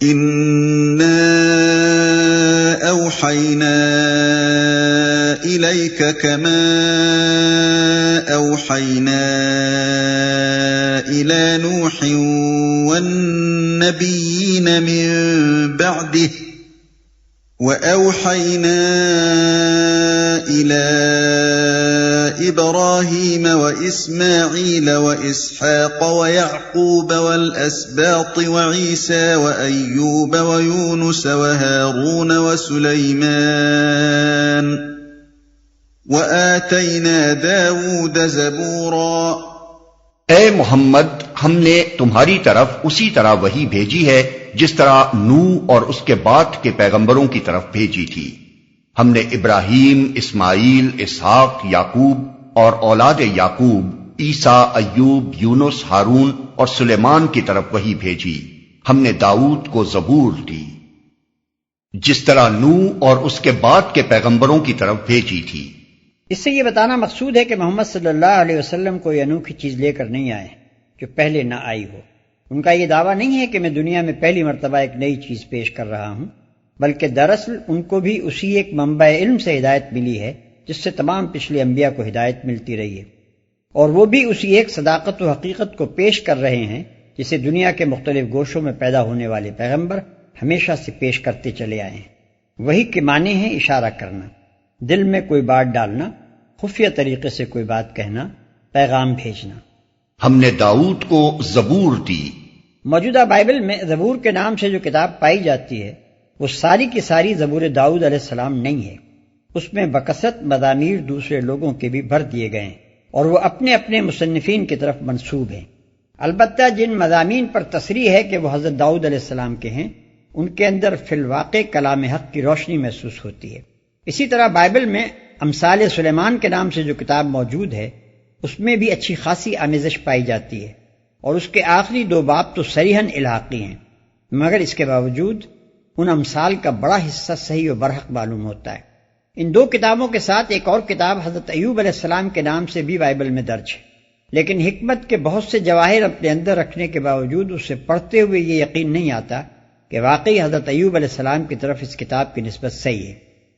إِنَّا أَوْحَيْنَا إِلَيْكَ كَمَا أَوْحَيْنَا إِلَى نُوحٍ وَالنَّبِيِّينَ مِن بَعْدِهِ وَأَوْحَيْنَا إِلَى إِبْرَاهِيمَ وَإِسْمَاعِيلَ وَإِسْحَاقَ وَيَعْقُوبَ وَالْأَسْبَاطِ وَعِيسَى وَأَيُّوبَ وَيُونُسَ وَهَارُونَ وَسُلَيْمَانَ وَآتَيْنَا دَاوُودَ زَبُورًا۔ اے محمد، ہم نے تمہاری طرف اسی طرح وحی بھیجی ہے جس طرح نوح اور اس کے بعد کے پیغمبروں کی طرف بھیجی تھی۔ ہم نے ابراہیم، اسماعیل، اسحاق، یعقوب اور اولاد یعقوب، عیسیٰ، ایوب، یونس، ہارون اور سلیمان کی طرف وحی بھیجی۔ ہم نے داؤد کو زبور دی جس طرح نوح اور اس کے بعد کے پیغمبروں کی طرف بھیجی تھی۔ اس سے یہ بتانا مقصود ہے کہ محمد صلی اللہ علیہ وسلم کوئی انوکھی چیز لے کر نہیں آئے جو پہلے نہ آئی ہو۔ ان کا یہ دعویٰ نہیں ہے کہ میں دنیا میں پہلی مرتبہ ایک نئی چیز پیش کر رہا ہوں، بلکہ دراصل ان کو بھی اسی ایک منبع علم سے ہدایت ملی ہے جس سے تمام پچھلے انبیاء کو ہدایت ملتی رہی ہے، اور وہ بھی اسی ایک صداقت و حقیقت کو پیش کر رہے ہیں جسے دنیا کے مختلف گوشوں میں پیدا ہونے والے پیغمبر ہمیشہ سے پیش کرتے چلے آئے ہیں۔ وہی کے معنی ہیں اشارہ کرنا، دل میں کوئی بات ڈالنا، خفیہ طریقے سے کوئی بات کہنا، پیغام بھیجنا۔ ہم نے داؤد کو زبور دی۔ موجودہ بائبل میں زبور کے نام سے جو کتاب پائی جاتی ہے وہ ساری کی ساری زبور داؤد علیہ السلام نہیں ہے۔ اس میں بکثرت مزامیر دوسرے لوگوں کے بھی بھر دیے گئے ہیں اور وہ اپنے اپنے مصنفین کی طرف منسوب ہیں۔ البتہ جن مضامین پر تصریح ہے کہ وہ حضرت داؤد علیہ السلام کے ہیں، ان کے اندر فی الواقع کلام حق کی روشنی محسوس ہوتی ہے۔ اسی طرح بائبل میں امثال سلیمان کے نام سے جو کتاب موجود ہے اس میں بھی اچھی خاصی آمیزش پائی جاتی ہے، اور اس کے آخری 2 باب تو صریحاً الحاقی ہیں، مگر اس کے باوجود ان امثال کا بڑا حصہ صحیح و برحق معلوم ہوتا ہے۔ ان 2 کتابوں کے ساتھ ایک اور کتاب حضرت ایوب علیہ السلام کے نام سے بھی بائبل میں درج ہے، لیکن حکمت کے بہت سے جواہر اپنے اندر رکھنے کے باوجود اسے پڑھتے ہوئے یہ یقین نہیں آتا کہ واقعی حضرت ایوب علیہ السلام کی طرف اس کتاب کی نسبت صحیح ہے،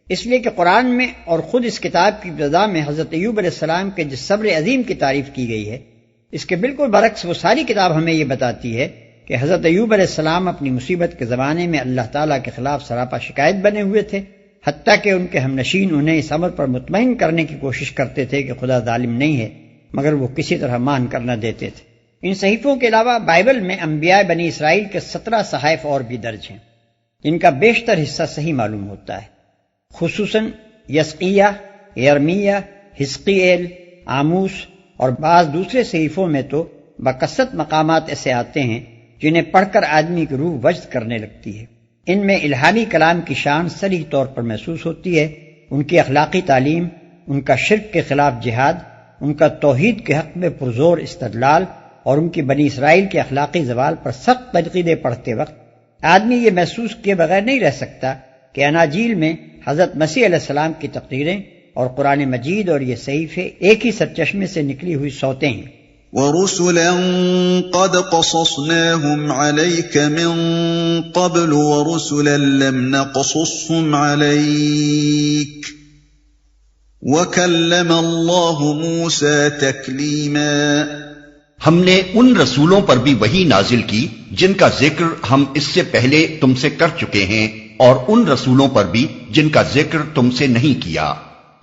اس لیے کہ قرآن میں اور خود اس کتاب کی ابتدا میں حضرت ایوب علیہ السلام کے جس صبر عظیم کی تعریف کی گئی ہے، اس کے بالکل برعکس وہ ساری کتاب ہمیں یہ بتاتی ہے کہ حضرت ایوب علیہ السلام اپنی مصیبت کے زمانے میں اللہ تعالیٰ کے خلاف سراپا شکایت بنے ہوئے تھے، حتیٰ کہ ان کے ہم نشین انہیں اس امر پر مطمئن کرنے کی کوشش کرتے تھے کہ خدا ظالم نہیں ہے، مگر وہ کسی طرح مان کر نہ دیتے تھے۔ ان صحیفوں کے علاوہ بائبل میں انبیاء بنی اسرائیل کے 17 صحائف اور بھی درج ہیں، جن کا بیشتر حصہ صحیح معلوم ہوتا ہے، خصوصاً یسقیہ، یرمیہ، حزقییل، آموس اور بعض دوسرے صحیفوں میں تو بکثرت مقامات ایسے آتے ہیں جنہیں پڑھ کر آدمی کی روح وجد کرنے لگتی ہے۔ ان میں الہامی کلام کی شان صریح طور پر محسوس ہوتی ہے، ان کی اخلاقی تعلیم، ان کا شرک کے خلاف جہاد، ان کا توحید کے حق میں پرزور استدلال اور ان کی بنی اسرائیل کے اخلاقی زوال پر سخت تنقیدیں پڑھتے وقت آدمی یہ محسوس کیے بغیر نہیں رہ سکتا کہ اناجیل میں حضرت مسیح علیہ السلام کی تقریریں اور قرآن مجید اور یہ صحیفے ایک ہی سرچشمے سے نکلی ہوئی صوتیں ہیں۔ وَرُسُلًا قَدْ قَصَصْنَاهُمْ عَلَيْكَ مِن قَبْلُ وَرُسُلًا لَّمْ نَقْصُصْهُمْ عَلَيْكَ وَكَلَّمَ اللَّهُ مُوسَىٰ تَكْلِيمًا۔ ہم نے ان رسولوں پر بھی وحی نازل کی جن کا ذکر ہم اس سے پہلے تم سے کر چکے ہیں، اور ان رسولوں پر بھی جن کا ذکر تم سے نہیں کیا۔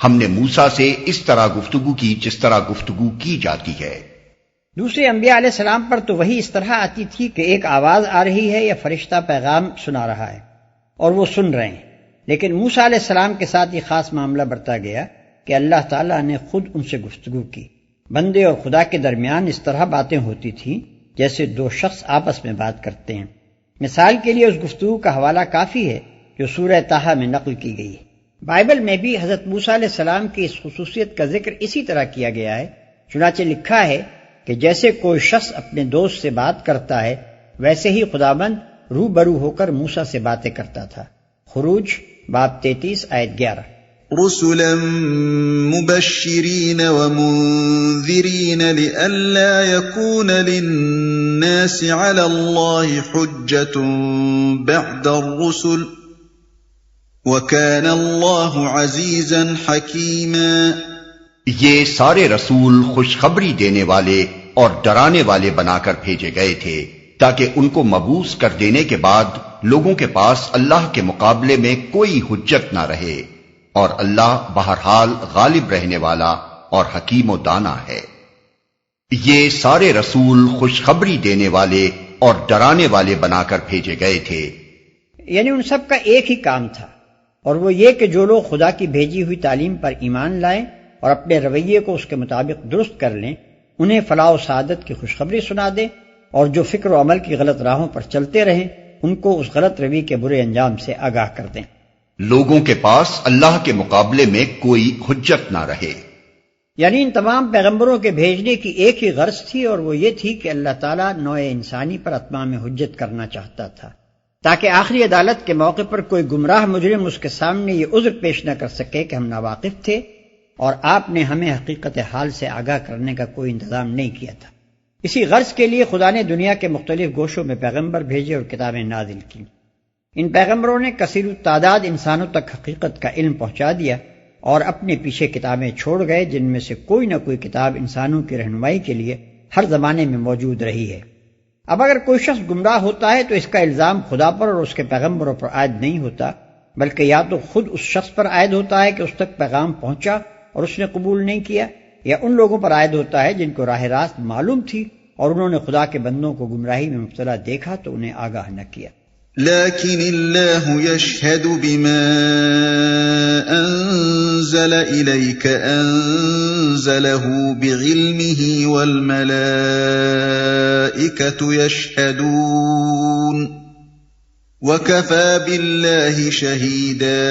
ہم نے موسیٰ سے اس طرح گفتگو کی جس طرح گفتگو کی جاتی ہے۔ دوسرے انبیاء علیہ السلام پر تو وہی اس طرح آتی تھی کہ ایک آواز آ رہی ہے یا فرشتہ پیغام سنا رہا ہے اور وہ سن رہے ہیں، لیکن موسیٰ علیہ السلام کے ساتھ یہ خاص معاملہ برتا گیا کہ اللہ تعالیٰ نے خود ان سے گفتگو کی۔ بندے اور خدا کے درمیان اس طرح باتیں ہوتی تھیں جیسے 2 شخص آپس میں بات کرتے ہیں۔ مثال کے لیے اس گفتگو کا حوالہ کافی ہے جو سورہ طٰہٰ میں نقل کی گئی ہے۔ بائبل میں بھی حضرت موسیٰ علیہ السلام کی اس خصوصیت کا ذکر اسی طرح کیا گیا ہے، چنانچہ لکھا ہے کہ جیسے کوئی شخص اپنے دوست سے بات کرتا ہے ویسے ہی خداوند روبرو ہو کر موسیٰ سے باتیں کرتا تھا۔ خروج باب 33 آیت 11۔ رسلا مبشرين ومنذرين لئلا يكون للناس على الله حجة بعد الرسل وكان الله عزيزا حكيما۔ یہ سارے رسول خوشخبری دینے والے اور ڈرانے والے بنا کر بھیجے گئے تھے تاکہ ان کو مبعوث کر دینے کے بعد لوگوں کے پاس اللہ کے مقابلے میں کوئی حجت نہ رہے، اور اللہ بہرحال غالب رہنے والا اور حکیم و دانا ہے۔ یہ سارے رسول خوشخبری دینے والے اور ڈرانے والے بنا کر بھیجے گئے تھے، یعنی ان سب کا ایک ہی کام تھا، اور وہ یہ کہ جو لوگ خدا کی بھیجی ہوئی تعلیم پر ایمان لائیں اور اپنے رویے کو اس کے مطابق درست کر لیں، انہیں فلاح و سعادت کی خوشخبری سنا دیں، اور جو فکر و عمل کی غلط راہوں پر چلتے رہیں ان کو اس غلط روی کے برے انجام سے آگاہ کر دیں۔ لوگوں کے پاس اللہ کے مقابلے میں کوئی حجت نہ رہے۔ یعنی ان تمام پیغمبروں کے بھیجنے کی ایک ہی غرض تھی، اور وہ یہ تھی کہ اللہ تعالیٰ نوع انسانی پر اتمام حجت کرنا چاہتا تھا، تاکہ آخری عدالت کے موقع پر کوئی گمراہ مجرم اس کے سامنے یہ عذر پیش نہ کر سکے کہ ہم ناواقف تھے اور آپ نے ہمیں حقیقت حال سے آگاہ کرنے کا کوئی انتظام نہیں کیا تھا۔ اسی غرض کے لیے خدا نے دنیا کے مختلف گوشوں میں پیغمبر بھیجے اور کتابیں نازل کی۔ ان پیغمبروں نے کثیر التعداد انسانوں تک حقیقت کا علم پہنچا دیا اور اپنے پیچھے کتابیں چھوڑ گئے، جن میں سے کوئی نہ کوئی کتاب انسانوں کی رہنمائی کے لیے ہر زمانے میں موجود رہی ہے۔ اب اگر کوئی شخص گمراہ ہوتا ہے تو اس کا الزام خدا پر اور اس کے پیغمبروں پر عائد نہیں ہوتا، بلکہ یا تو خود اس شخص پر عائد ہوتا ہے کہ اس تک پیغام پہنچا اور اس نے قبول نہیں کیا، یا ان لوگوں پر عائد ہوتا ہے جن کو راہ راست معلوم تھی اور انہوں نے خدا کے بندوں کو گمراہی میں مبتلا دیکھا تو انہیں آگاہ نہ کیا۔ لیکن اللہ یشہد بما انزل الیک انزلہ بعلمہ والملائکۃ یشہدون وکفی باللہ شہیدا۔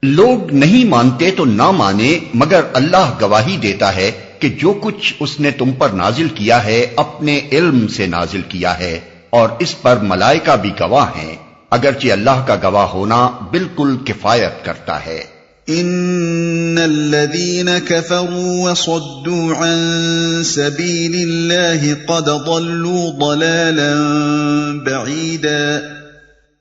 لوگ نہیں مانتے تو نہ مانے، مگر اللہ گواہی دیتا ہے کہ جو کچھ اس نے تم پر نازل کیا ہے اپنے علم سے نازل کیا ہے، اور اس پر ملائکہ بھی گواہ ہیں، اگرچہ اللہ کا گواہ ہونا بالکل کفایت کرتا ہے۔ ان الذين كفروا وصدوا عن سبيل الله قد ضلوا ضلالا بعيدا۔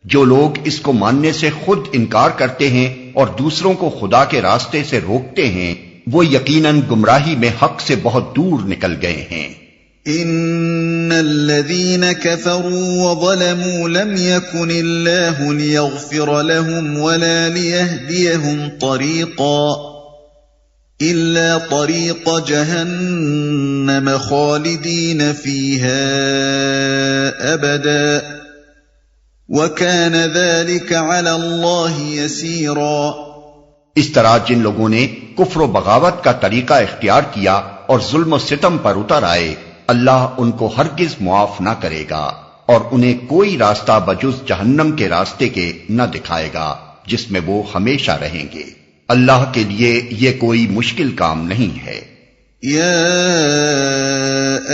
جو لوگ اس کو ماننے سے خود انکار کرتے ہیں اور دوسروں کو خدا کے راستے سے روکتے ہیں، وہ یقیناً گمراہی میں حق سے بہت دور نکل گئے ہیں۔ ان الذين كفروا وظلموا لم يكن الله ليغفر لهم ولا ليهديهم طريقا الا طريق جهنم خالدين فيها ابدا وَكَانَ ذَلِكَ عَلَى اللَّهِ يَسِيرًا۔ اس طرح جن لوگوں نے کفر و بغاوت کا طریقہ اختیار کیا اور ظلم و ستم پر اتر آئے، اللہ ان کو ہرگز معاف نہ کرے گا اور انہیں کوئی راستہ بجز جہنم کے راستے کے نہ دکھائے گا جس میں وہ ہمیشہ رہیں گے۔ اللہ کے لیے یہ کوئی مشکل کام نہیں ہے۔ یا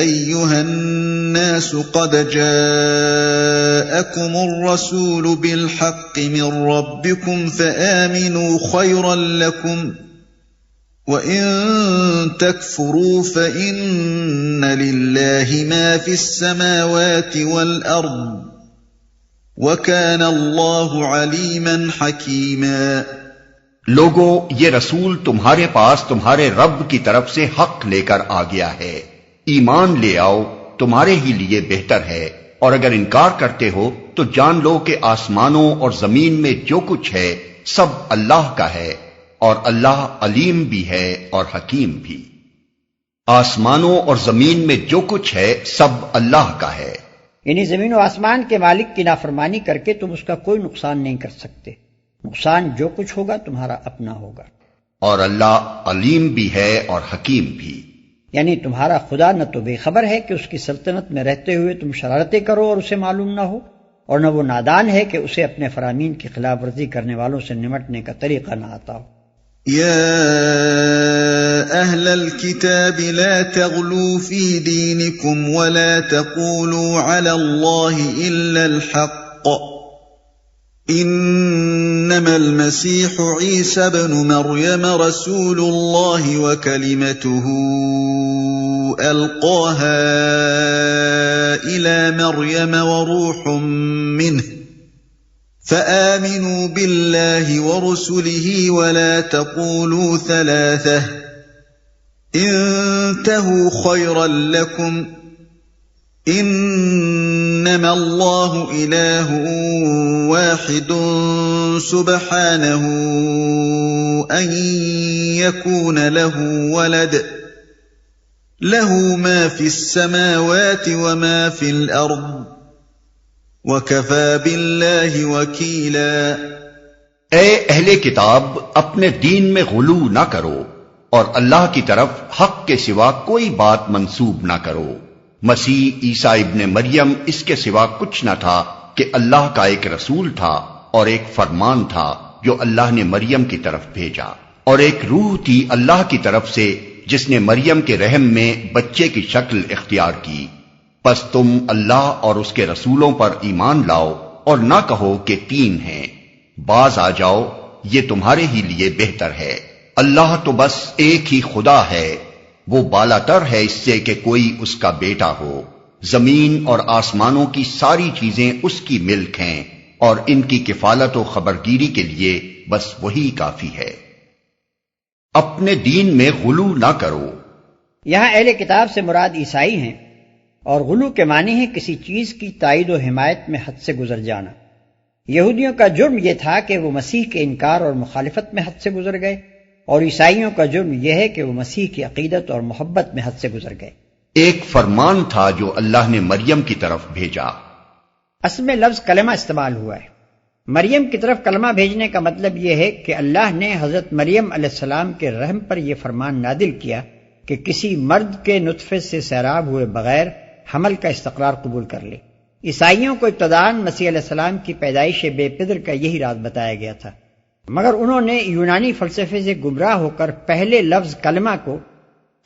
ایھا الناس قد جاءکم الرسول بالحق من ربکم فآمنوا خیرا لکم وَإِن تَكْفُرُوا فَإِنَّ لِلَّهِ مَا فِي السَّمَاوَاتِ وَالْأَرْضِ وَكَانَ اللَّهُ عَلِيمًا حَكِيمًا۔ لوگو، یہ رسول تمہارے پاس تمہارے رب کی طرف سے حق لے کر آ گیا ہے، ایمان لے آؤ، تمہارے ہی لیے بہتر ہے، اور اگر انکار کرتے ہو تو جان لو کہ آسمانوں اور زمین میں جو کچھ ہے سب اللہ کا ہے، اور اللہ علیم بھی ہے اور حکیم بھی۔ آسمانوں اور زمین میں جو کچھ ہے سب اللہ کا ہے، یعنی زمین و آسمان کے مالک کی نافرمانی کر کے تم اس کا کوئی نقصان نہیں کر سکتے، نقصان جو کچھ ہوگا تمہارا اپنا ہوگا، اور اللہ علیم بھی ہے اور حکیم بھی۔ یعنی تمہارا خدا نہ تو بے خبر ہے کہ اس کی سلطنت میں رہتے ہوئے تم شرارتیں کرو اور اسے معلوم نہ ہو، اور نہ وہ نادان ہے کہ اسے اپنے فرامین کی خلاف ورزی کرنے والوں سے نمٹنے کا طریقہ نہ آتا ہو۔ يا أهل الكتاب لا تغلوا في دينكم ولا تقولوا على الله إلا الحق انما المسيح عيسى ابن مريم رسول الله وكلمته القاها الى مريم وروح منه فآمنوا بالله ورسله ولا تقولوا ثلاثة انتهوا خيرا لكم انما الله اله واحد سبحانه ان يكون له ولد له ما في السماوات وما في الارض وَكَفَى بِاللَّهِ وَكِيلًا۔ اے اہل کتاب، اپنے دین میں غلو نہ کرو اور اللہ کی طرف حق کے سوا کوئی بات منسوب نہ کرو۔ مسیح عیسیٰ ابن مریم اس کے سوا کچھ نہ تھا کہ اللہ کا ایک رسول تھا اور ایک فرمان تھا جو اللہ نے مریم کی طرف بھیجا، اور ایک روح تھی اللہ کی طرف سے جس نے مریم کے رحم میں بچے کی شکل اختیار کی۔ پس تم اللہ اور اس کے رسولوں پر ایمان لاؤ اور نہ کہو کہ تین ہیں، باز آ جاؤ، یہ تمہارے ہی لیے بہتر ہے۔ اللہ تو بس ایک ہی خدا ہے، وہ بالا تر ہے اس سے کہ کوئی اس کا بیٹا ہو۔ زمین اور آسمانوں کی ساری چیزیں اس کی ملک ہیں اور ان کی کفالت و خبرگیری کے لیے بس وہی کافی ہے۔ اپنے دین میں غلو نہ کرو۔ یہاں اہل کتاب سے مراد عیسائی ہیں، اور غلو کے معنی ہے کسی چیز کی تائید و حمایت میں حد سے گزر جانا۔ یہودیوں کا جرم یہ تھا کہ وہ مسیح کے انکار اور مخالفت میں حد سے گزر گئے، اور عیسائیوں کا جرم یہ ہے کہ وہ مسیح کی عقیدت اور محبت میں حد سے گزر گئے۔ ایک فرمان تھا جو اللہ نے مریم کی طرف بھیجا۔ اصل میں لفظ کلمہ استعمال ہوا ہے۔ مریم کی طرف کلمہ بھیجنے کا مطلب یہ ہے کہ اللہ نے حضرت مریم علیہ السلام کے رحم پر یہ فرمان نازل کیا کہ کسی مرد کے نطفے سے سیراب ہوئے بغیر حمل کا استقرار قبول کر لے۔ عیسائیوں کو ابتداً مسیح علیہ السلام کی پیدائش بے پدر کا یہی راز بتایا گیا تھا، مگر انہوں نے یونانی فلسفے سے گمراہ ہو کر پہلے لفظ کلمہ کو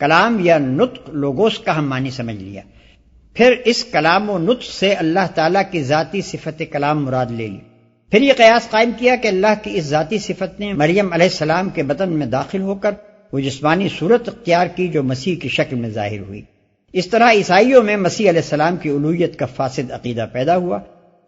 کلام یا نطق لوگوس کا ہم معنی سمجھ لیا، پھر اس کلام و نطق سے اللہ تعالیٰ کی ذاتی صفت کلام مراد لے لی، پھر یہ قیاس قائم کیا کہ اللہ کی اس ذاتی صفت نے مریم علیہ السلام کے بدن میں داخل ہو کر وہ جسمانی صورت اختیار کی جو مسیح کی شکل میں ظاہر ہوئی۔ اس طرح عیسائیوں میں مسیح علیہ السلام کی الوہیت کا فاسد عقیدہ پیدا ہوا،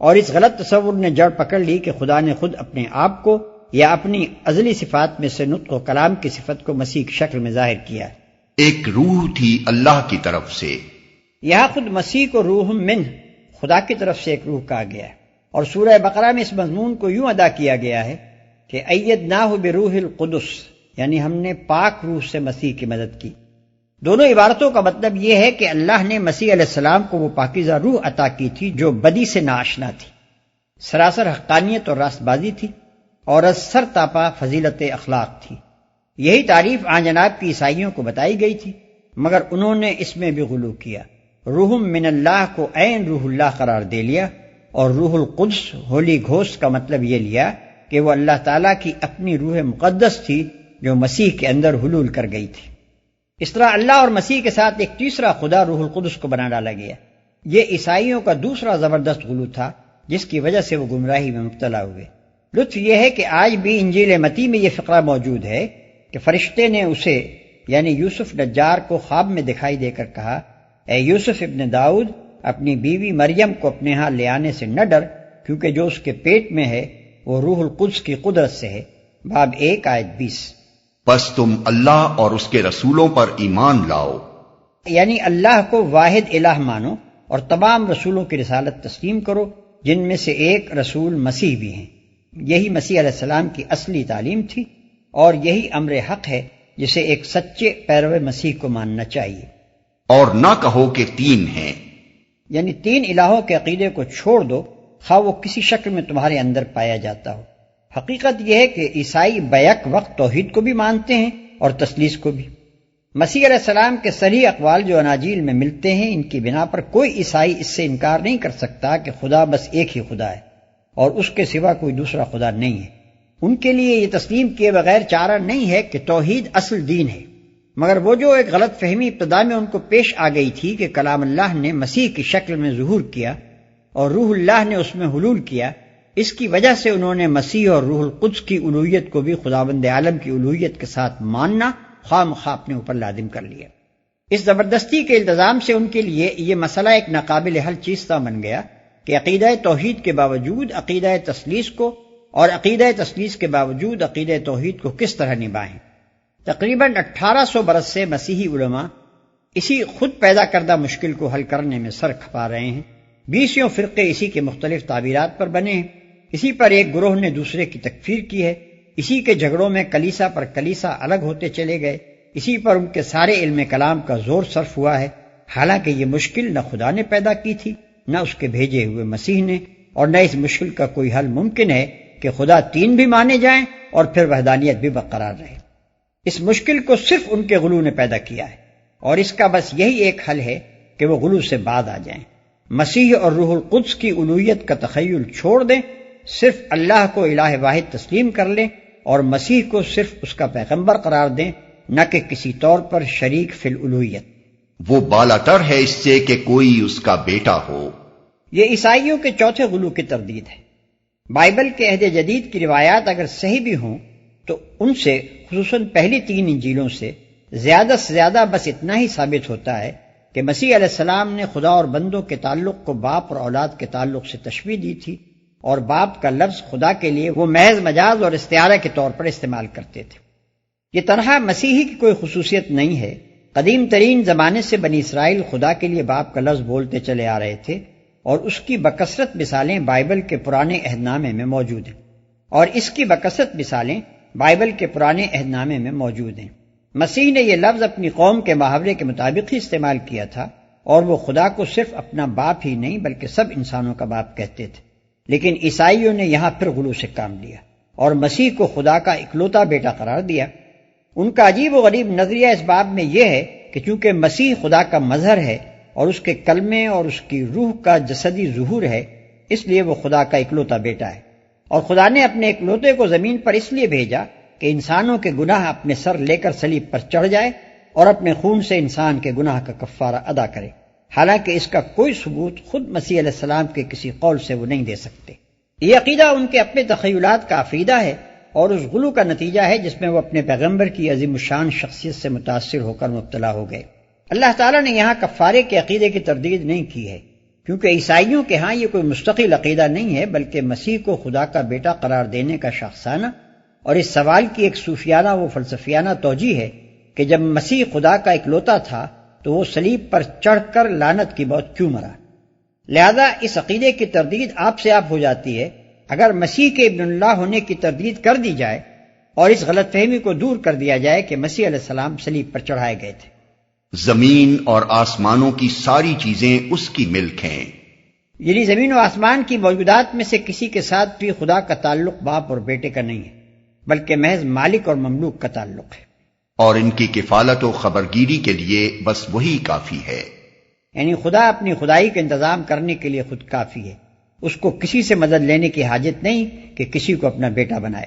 اور اس غلط تصور نے جڑ پکڑ لی کہ خدا نے خود اپنے آپ کو یا اپنی ازلی صفات میں سے نطق و کلام کی صفت کو مسیح کی شکل میں ظاہر کیا ہے۔ ایک روح تھی اللہ کی طرف سے۔ یہاں خود مسیح کو روح منہ، خدا کی طرف سے ایک روح کہا گیا ہے، اور سورہ بقرہ میں اس مضمون کو یوں ادا کیا گیا ہے کہ ایدناہ بروح القدس، یعنی ہم نے پاک روح سے مسیح کی مدد کی۔ دونوں عبارتوں کا مطلب یہ ہے کہ اللہ نے مسیح علیہ السلام کو وہ پاکیزہ روح عطا کی تھی جو بدی سے ناآشنا تھی، سراسر حقانیت اور راست بازی تھی، اور از سر تاپا فضیلت اخلاق تھی۔ یہی تعریف آن جناب کی عیسائیوں کو بتائی گئی تھی، مگر انہوں نے اس میں بھی غلو کیا، روح من اللہ کو عین روح اللہ قرار دے لیا، اور روح القدس ہولی گھوسٹ کا مطلب یہ لیا کہ وہ اللہ تعالیٰ کی اپنی روح مقدس تھی جو مسیح کے اندر حلول کر گئی تھی۔ اس طرح اللہ اور مسیح کے ساتھ ایک تیسرا خدا روح القدس کو بنا ڈالا گیا۔ یہ عیسائیوں کا دوسرا زبردست غلو تھا جس کی وجہ سے وہ گمراہی میں مبتلا ہوئے۔ لطف یہ ہے کہ آج بھی انجیل متی میں یہ فقرہ موجود ہے کہ فرشتے نے اسے یعنی یوسف نجار کو خواب میں دکھائی دے کر کہا، اے یوسف ابن داؤد، اپنی بیوی مریم کو اپنے ہاں لے آنے سے نہ ڈر، کیونکہ جو اس کے پیٹ میں ہے وہ روح القدس کی قدرت سے ہے۔ باب 1 آیت 20۔ پس تم اللہ اور اس کے رسولوں پر ایمان لاؤ، یعنی اللہ کو واحد الہ مانو اور تمام رسولوں کی رسالت تسلیم کرو، جن میں سے ایک رسول مسیح بھی ہیں۔ یہی مسیح علیہ السلام کی اصلی تعلیم تھی، اور یہی امر حق ہے جسے ایک سچے پیرو مسیح کو ماننا چاہیے۔ اور نہ کہو کہ تین ہیں، یعنی تین الہوں کے عقیدے کو چھوڑ دو، خواہ وہ کسی شکل میں تمہارے اندر پایا جاتا ہو۔ حقیقت یہ ہے کہ عیسائی بیک وقت توحید کو بھی مانتے ہیں اور تثلیث کو بھی۔ مسیح علیہ السلام کے صریح اقوال جو اناجیل میں ملتے ہیں، ان کی بنا پر کوئی عیسائی اس سے انکار نہیں کر سکتا کہ خدا بس ایک ہی خدا ہے اور اس کے سوا کوئی دوسرا خدا نہیں ہے۔ ان کے لیے یہ تسلیم کیے بغیر چارہ نہیں ہے کہ توحید اصل دین ہے، مگر وہ جو ایک غلط فہمی ابتدا میں ان کو پیش آ گئی تھی کہ کلام اللہ نے مسیح کی شکل میں ظہور کیا اور روح اللہ نے اس میں حلول کیا، اس کی وجہ سے انہوں نے مسیح اور روح القدس کی الوہیت کو بھی خداوند عالم کی الوہیت کے ساتھ ماننا خواہ مخواہ اپنے اوپر لازم کر لیا۔ اس زبردستی کے التزام سے ان کے لیے یہ مسئلہ ایک ناقابل حل چیز سا بن گیا کہ عقیدہ توحید کے باوجود عقیدہ تثلیث کو اور عقیدہ تثلیث کے باوجود عقیدہ توحید کو کس طرح نبھائیں۔ تقریباً 1800 برس سے مسیحی علماء اسی خود پیدا کردہ مشکل کو حل کرنے میں سر کھپا رہے ہیں۔ 20 فرقے اسی کے مختلف تعبیرات پر بنے ہیں، اسی پر ایک گروہ نے دوسرے کی تکفیر کی ہے، اسی کے جھگڑوں میں کلیسا پر کلیسا الگ ہوتے چلے گئے، اسی پر ان کے سارے علم کلام کا زور صرف ہوا ہے، حالانکہ یہ مشکل نہ خدا نے پیدا کی تھی، نہ اس کے بھیجے ہوئے مسیح نے، اور نہ اس مشکل کا کوئی حل ممکن ہے کہ خدا تین بھی مانے جائیں اور پھر وحدانیت بھی برقرار رہے۔ اس مشکل کو صرف ان کے غلو نے پیدا کیا ہے، اور اس کا بس یہی ایک حل ہے کہ وہ غلو سے بعد آ جائیں، مسیح اور روح القدس کی الوہیت کا تخیل چھوڑ دیں، صرف اللہ کو الہ واحد تسلیم کر لیں اور مسیح کو صرف اس کا پیغمبر قرار دیں، نہ کہ کسی طور پر شریک فی الالوہیت۔ وہ بالاتر ہے اس سے کہ کوئی اس کا بیٹا ہو۔ یہ عیسائیوں کے چوتھے غلو کی تردید ہے۔ بائبل کے عہد جدید کی روایات اگر صحیح بھی ہوں تو ان سے، خصوصاً پہلی 3 انجیلوں سے زیادہ بس اتنا ہی ثابت ہوتا ہے کہ مسیح علیہ السلام نے خدا اور بندوں کے تعلق کو باپ اور اولاد کے تعلق سے تشبیہ دی تھی، اور باپ کا لفظ خدا کے لیے وہ محض مجاز اور استعارہ کے طور پر استعمال کرتے تھے۔ یہ تنہا مسیحی کی کوئی خصوصیت نہیں ہے، قدیم ترین زمانے سے بنی اسرائیل خدا کے لیے باپ کا لفظ بولتے چلے آ رہے تھے، اور اس کی بکثرت مثالیں بائبل کے پرانے عہد نامے میں موجود ہیں، اور اس کی بکثرت مثالیں بائبل کے پرانے عہد نامے میں موجود ہیں۔ مسیح نے یہ لفظ اپنی قوم کے محاورے کے مطابق ہی استعمال کیا تھا، اور وہ خدا کو صرف اپنا باپ ہی نہیں بلکہ سب انسانوں کا باپ کہتے تھے، لیکن عیسائیوں نے یہاں پھر غلو سے کام لیا اور مسیح کو خدا کا اکلوتا بیٹا قرار دیا۔ ان کا عجیب و غریب نظریہ اس باب میں یہ ہے کہ چونکہ مسیح خدا کا مظہر ہے اور اس کے کلمے اور اس کی روح کا جسدی ظہور ہے، اس لیے وہ خدا کا اکلوتا بیٹا ہے، اور خدا نے اپنے اکلوتے کو زمین پر اس لیے بھیجا کہ انسانوں کے گناہ اپنے سر لے کر صلیب پر چڑھ جائے اور اپنے خون سے انسان کے گناہ کا کفارہ ادا کرے، حالانکہ اس کا کوئی ثبوت خود مسیح علیہ السلام کے کسی قول سے وہ نہیں دے سکتے۔ یہ عقیدہ ان کے اپنے تخیلات کا عقیدہ ہے اور اس غلو کا نتیجہ ہے جس میں وہ اپنے پیغمبر کی عظیم الشان شخصیت سے متاثر ہو کر مبتلا ہو گئے۔ اللہ تعالیٰ نے یہاں کفارے کے عقیدے کی تردید نہیں کی ہے، کیونکہ عیسائیوں کے ہاں یہ کوئی مستقل عقیدہ نہیں ہے، بلکہ مسیح کو خدا کا بیٹا قرار دینے کا شخصانہ اور اس سوال کی ایک صوفیانہ و فلسفیانہ توجیہ ہے کہ جب مسیح خدا کا اکلوتا تھا تو وہ صلیب پر چڑھ کر لعنت کی موت کیوں مرا۔ لہذا اس عقیدے کی تردید آپ سے آپ ہو جاتی ہے اگر مسیح کے ابن اللہ ہونے کی تردید کر دی جائے اور اس غلط فہمی کو دور کر دیا جائے کہ مسیح علیہ السلام صلیب پر چڑھائے گئے تھے۔ زمین اور آسمانوں کی ساری چیزیں اس کی ملک ہیں، یعنی زمین و آسمان کی موجودات میں سے کسی کے ساتھ بھی خدا کا تعلق باپ اور بیٹے کا نہیں ہے، بلکہ محض مالک اور مملوک کا تعلق ہے، اور ان کی کفالت و خبرگیری کے لیے بس وہی کافی ہے۔ یعنی خدا اپنی خدائی کا انتظام کرنے کے لیے خود کافی ہے، اس کو کسی سے مدد لینے کی حاجت نہیں کہ کسی کو اپنا بیٹا بنائے۔